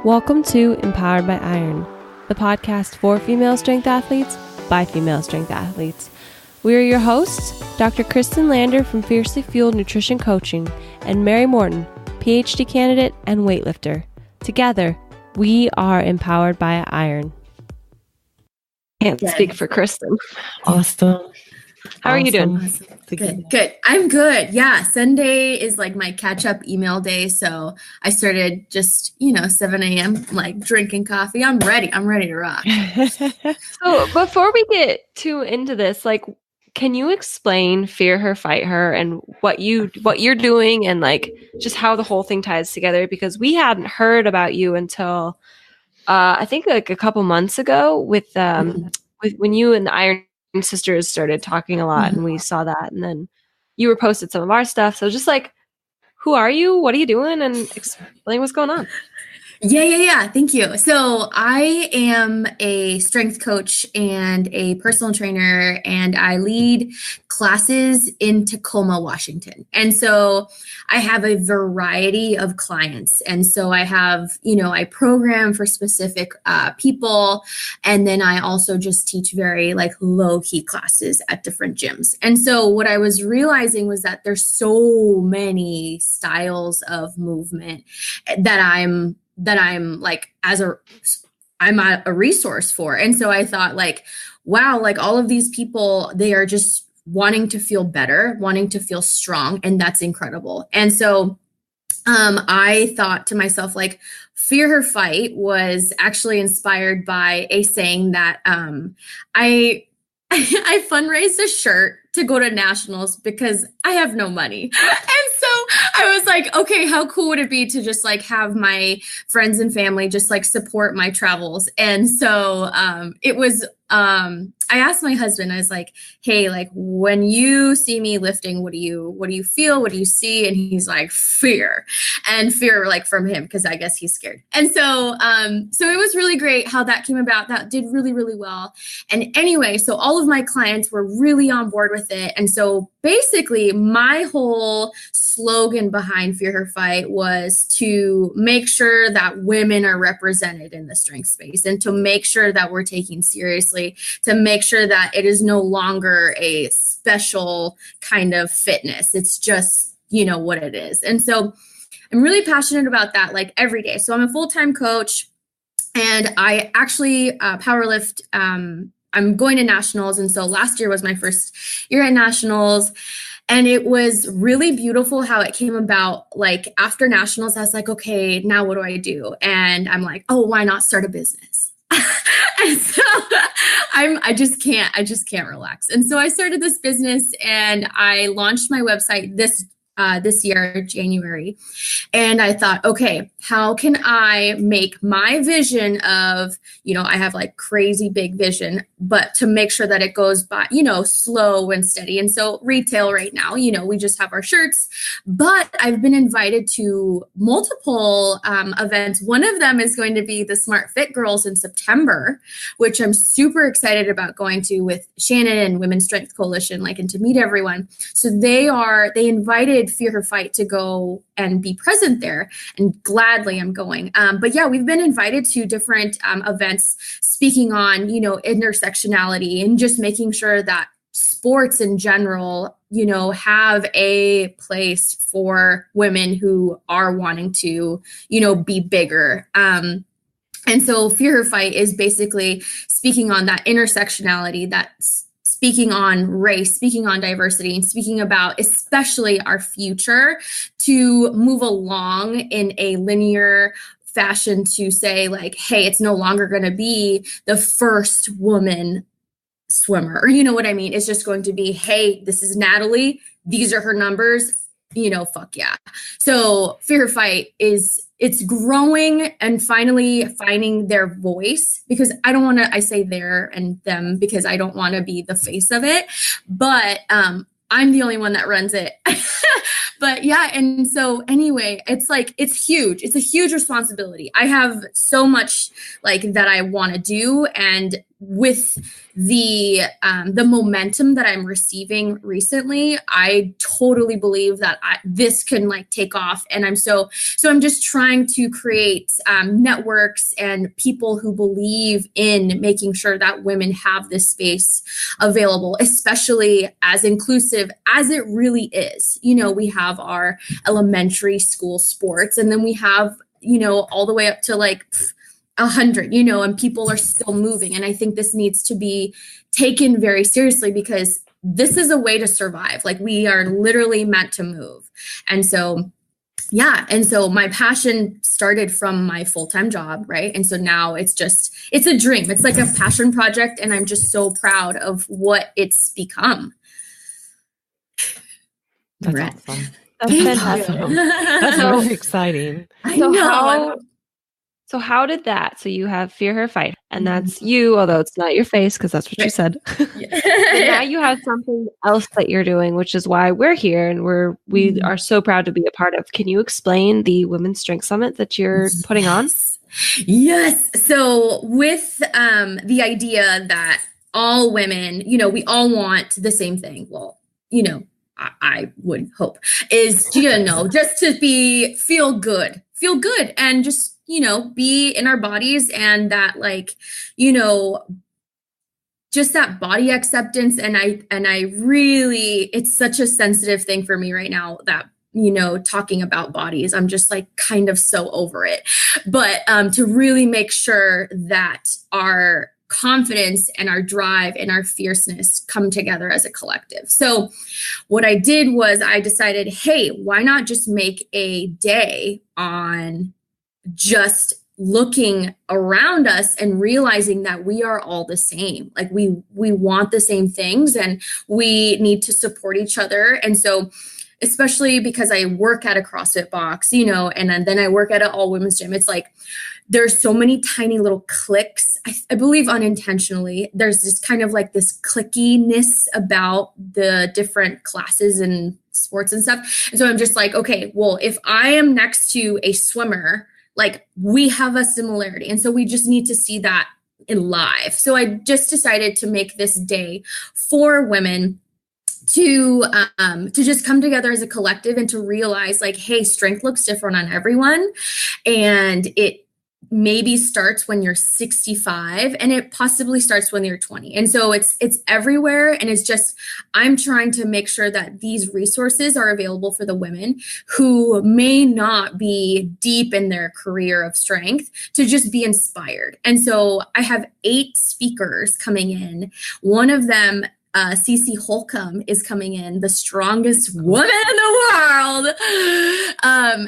Welcome to Empowered by Iron, the podcast for female strength athletes by female strength athletes. We are your hosts, Dr. Kristen Lander from Fiercely Fueled Nutrition Coaching and Mary Morton, PhD candidate and weightlifter. Together, we are Empowered by Iron. Can't speak for Kristen. Awesome. How are you doing? Awesome. Good. I'm good. Yeah. Sunday is like my catch up email day. So I started just, 7 a.m. like drinking coffee. I'm ready. I'm ready to rock. So before we get too into this, like, can you explain Fear Her, Fight Her and what you're doing and like just how the whole thing ties together? Because we hadn't heard about you until I think like a couple months ago with when you and the Iron Sisters started talking a lot, and we saw that, and then you were posted some of our stuff. So just like, who are you? What are you doing? And explain what's going on. Yeah. Thank you. So I am a strength coach and a personal trainer, and I lead classes in Tacoma, Washington. And so I have a variety of clients. And so I have, I program for specific people. And then I also just teach very like low key classes at different gyms. And so what I was realizing was that there's so many styles of movement that I'm like I'm a resource for. And so I thought like, wow, like all of these people, they are just wanting to feel better, wanting to feel strong. And that's incredible. And so I thought to myself, like, Fear Her Fight was actually inspired by a saying that I fundraised a shirt to go to nationals because I have no money. And so I was like, okay, how cool would it be to just like have my friends and family just like support my travels? And so it was, I asked my husband, I was like, hey, like when you see me lifting, what do you feel? What do you see? And he's like, fear like from him, because I guess he's scared. And so it was really great how that came about. That did really, really well. And anyway, so all of my clients were really on board with it. And so basically my whole slogan behind Fear Her Fight was to make sure that women are represented in the strength space and to make sure that we're taking seriously, to make sure that it is no longer a special kind of fitness. It's just, what it is. And so I'm really passionate about that, like every day. So I'm a full-time coach and I actually powerlift. I'm going to nationals. And so last year was my first year at nationals. And it was really beautiful how it came about. Like after nationals, I was like, okay, now what do I do? And I'm like, oh, why not start a business? And so I just can't relax. And so I started this business and I launched my website this year, January. And I thought, okay, how can I make my vision of, I have like crazy big vision, but to make sure that it goes by, slow and steady. And so retail right now, we just have our shirts, but I've been invited to multiple events. One of them is going to be the Smart Fit Girls in September, which I'm super excited about going to with Shannon and Women's Strength Coalition, and to meet everyone. So they invited Fear Her Fight to go and be present there, and gladly I'm going. But yeah, we've been invited to different events speaking on, intersectionality and just making sure that sports in general, have a place for women who are wanting to, be bigger. And so Fear Her Fight is basically speaking on that intersectionality, that's speaking on race, speaking on diversity, and speaking about especially our future to move along in a linear fashion to say like, hey, it's no longer going to be the first woman swimmer, or you know what I mean? It's just going to be, hey, this is Natalie. These are her numbers. Fuck yeah. So Fear Her Fight it's growing and finally finding their voice, because I say their and them because I don't want to be the face of it, but I'm the only one that runs it. But yeah. And so anyway, it's huge. It's a huge responsibility. I have so much like that I want to do. And with the momentum that I'm receiving recently, I totally believe that this can like take off. And I'm just trying to create networks and people who believe in making sure that women have this space available, especially as inclusive as it really is. You know, we have our elementary school sports, and then we have, you know, all the way up to like 100, you know, and people are still moving. And I think this needs to be taken very seriously, because this is a way to survive. Like, we are literally meant to move. And so, yeah. And so my passion started from my full-time job, right? And so now it's a dream. It's like a passion project. And I'm just so proud of what it's become. That's right. awesome. That's fantastic. That's really exciting. I know. So how did that? So you have Fear Her Fight, and that's you, although it's not your face because that's what you said. And now you have something else that you're doing, which is why we're here, and we are so proud to be a part of. Can you explain the Women's Strength Summit that you're putting on? Yes. So with the idea that all women, you know, we all want the same thing. Well, you know, I would hope is, you know, just to feel good and just, you know, be in our bodies, and that, like, you know, just that body acceptance. And I really, it's such a sensitive thing for me right now that, you know, talking about bodies, I'm just like kind of so over it. But to really make sure that our confidence and our drive and our fierceness come together as a collective. So what I did was I decided, hey, why not just make a day on just looking around us and realizing that we are all the same. Like, we want the same things, and we need to support each other. And so, especially because I work at a CrossFit box, you know, and then I work at an all women's gym, it's like there's so many tiny little cliques. I believe unintentionally, there's just kind of like this clickiness about the different classes and sports and stuff. And so I'm just like, okay, well, if I am next to a swimmer, like, we have a similarity. And so we just need to see that in live. So I just decided to make this day for women to just come together as a collective and to realize, like, hey, strength looks different on everyone. And it maybe starts when you're 65, and it possibly starts when you're 20. And so it's everywhere. And it's just, I'm trying to make sure that these resources are available for the women who may not be deep in their career of strength to just be inspired. And so I have 8 speakers coming in. One of them, Cece Holcomb, is coming in, the strongest woman in the world.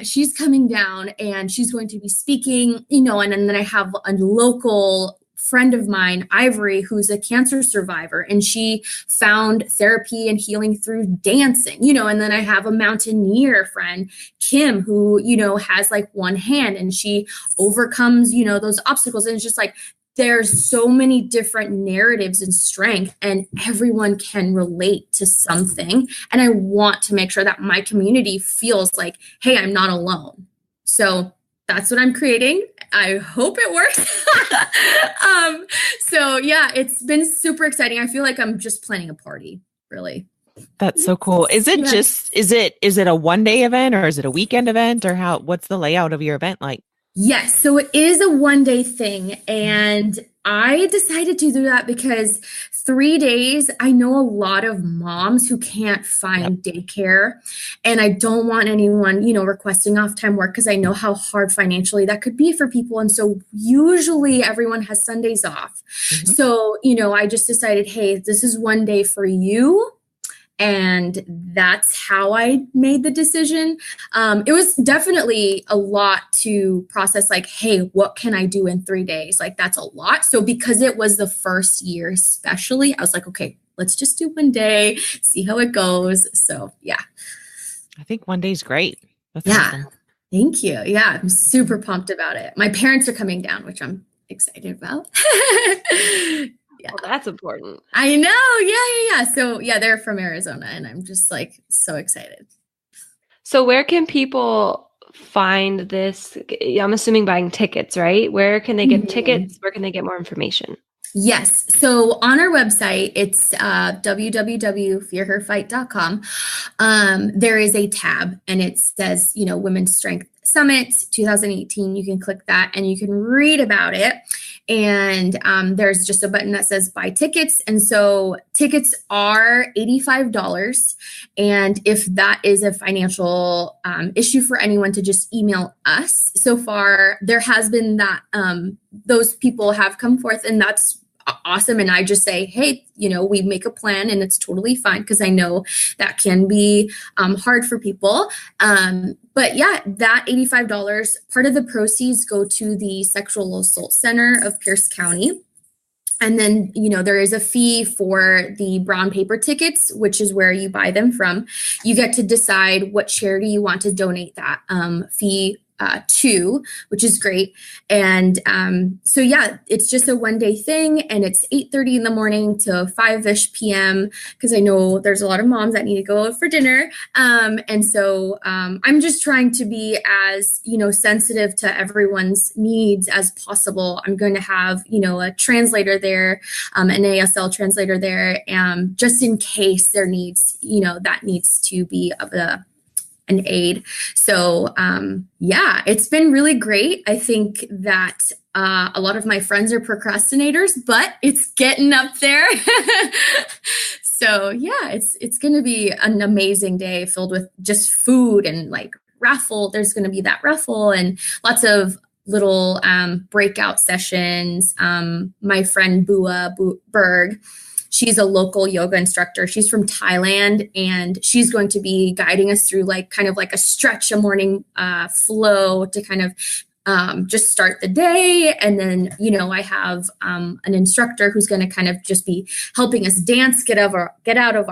She's coming down, and she's going to be speaking, you know, and then I have a local friend of mine, Ivory, who's a cancer survivor, and she found therapy and healing through dancing, you know, and then I have a mountaineer friend, Kim, who, you know, has like one hand, and she overcomes, you know, those obstacles. And it's just like, there's so many different narratives and strength, and everyone can relate to something. And I want to make sure that my community feels like, hey, I'm not alone. So that's what I'm creating. I hope it works. So yeah, it's been super exciting. I feel like I'm just planning a party, really. That's so cool. Is it is it a one-day event, or is it a weekend event, or what's the layout of your event like? Yes. So it is a one-day thing. And I decided to do that because 3 days, I know a lot of moms who can't find daycare. And I don't want anyone, you know, requesting off time work, because I know how hard financially that could be for people. And so usually everyone has Sundays off. Mm-hmm. So, you know, I just decided, hey, this is one day for you. And that's how I made the decision. It was definitely a lot to process, like, hey, what can I do in 3 days? Like, that's a lot. So because it was the first year, especially, I was like, okay, let's just do one day, see how it goes. So yeah. I think one day's great. That's awesome. Thank you. Yeah, I'm super pumped about it. My parents are coming down, which I'm excited about. Yeah. Well, that's important. I know. Yeah. So yeah, they're from Arizona, and I'm just like so excited. So where can people find this? I'm assuming buying tickets, right? Where can they get tickets? Where can they get more information? Yes. So on our website, it's www.fearherfight.com. There is a tab and it says, Women's Strength Summit 2018. You can click that and you can read about it. And there's just a button that says buy tickets. And so tickets are $85. And if that is a financial issue for anyone, to just email us. So far, there has been that those people have come forth, and that's awesome. And I just say, hey, we make a plan, and it's totally fine, because I know that can be hard for people. But yeah, that $85, part of the proceeds go to the Sexual Assault Center of Pierce County. And then, there is a fee for the brown paper tickets, which is where you buy them from. You get to decide what charity you want to donate that fee to, which is great. And so yeah, it's just a one-day thing, and it's 8:30 in the morning to 5-ish p.m. because I know there's a lot of moms that need to go out for dinner. And so I'm just trying to be as, sensitive to everyone's needs as possible. I'm going to have, a translator there, an ASL translator there, just in case there needs, that needs to be of an aid. So yeah, it's been really great. I think that a lot of my friends are procrastinators, but it's getting up there. So yeah, it's going to be an amazing day filled with just food and like raffle. There's going to be that raffle and lots of little breakout sessions. My friend Bua Berg, she's a local yoga instructor. She's from Thailand, and she's going to be guiding us through kind of a stretch, a morning flow to kind of just start the day. And then, I have an instructor who's going to kind of just be helping us dance, get out of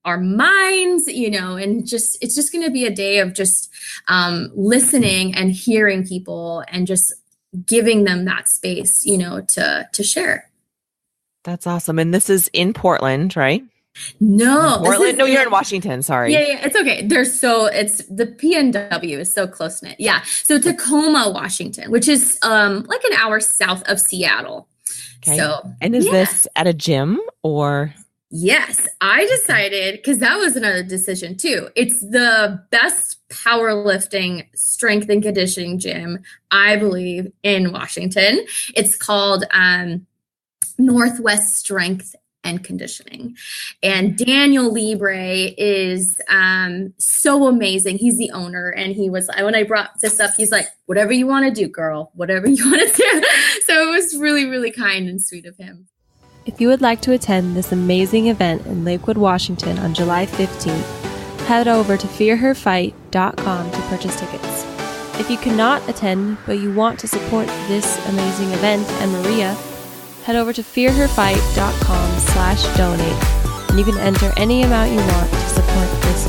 our minds, and it's just going to be a day of just listening and hearing people and just giving them that space, to share. That's awesome. And this is in Portland, right? No, Portland. No, you're in Washington. Sorry. Yeah, it's okay. It's the PNW is so close knit. Yeah. So Tacoma, Washington, which is like an hour south of Seattle. Okay. So, and is this at a gym or? Yes, I decided, because that was another decision too. It's the best powerlifting, strength and conditioning gym, I believe, in Washington. It's called Northwest Strength and Conditioning. And Daniel Libre is so amazing. He's the owner. And he was, when I brought this up, he's like, whatever you want to do, girl, whatever you want to do. So it was really, really kind and sweet of him. If you would like to attend this amazing event in Lakewood, Washington on July 15th, head over to fearherfight.com to purchase tickets. If you cannot attend, but you want to support this amazing event and Maria, head over to fearherfight.com/donate, and you can enter any amount you want to support this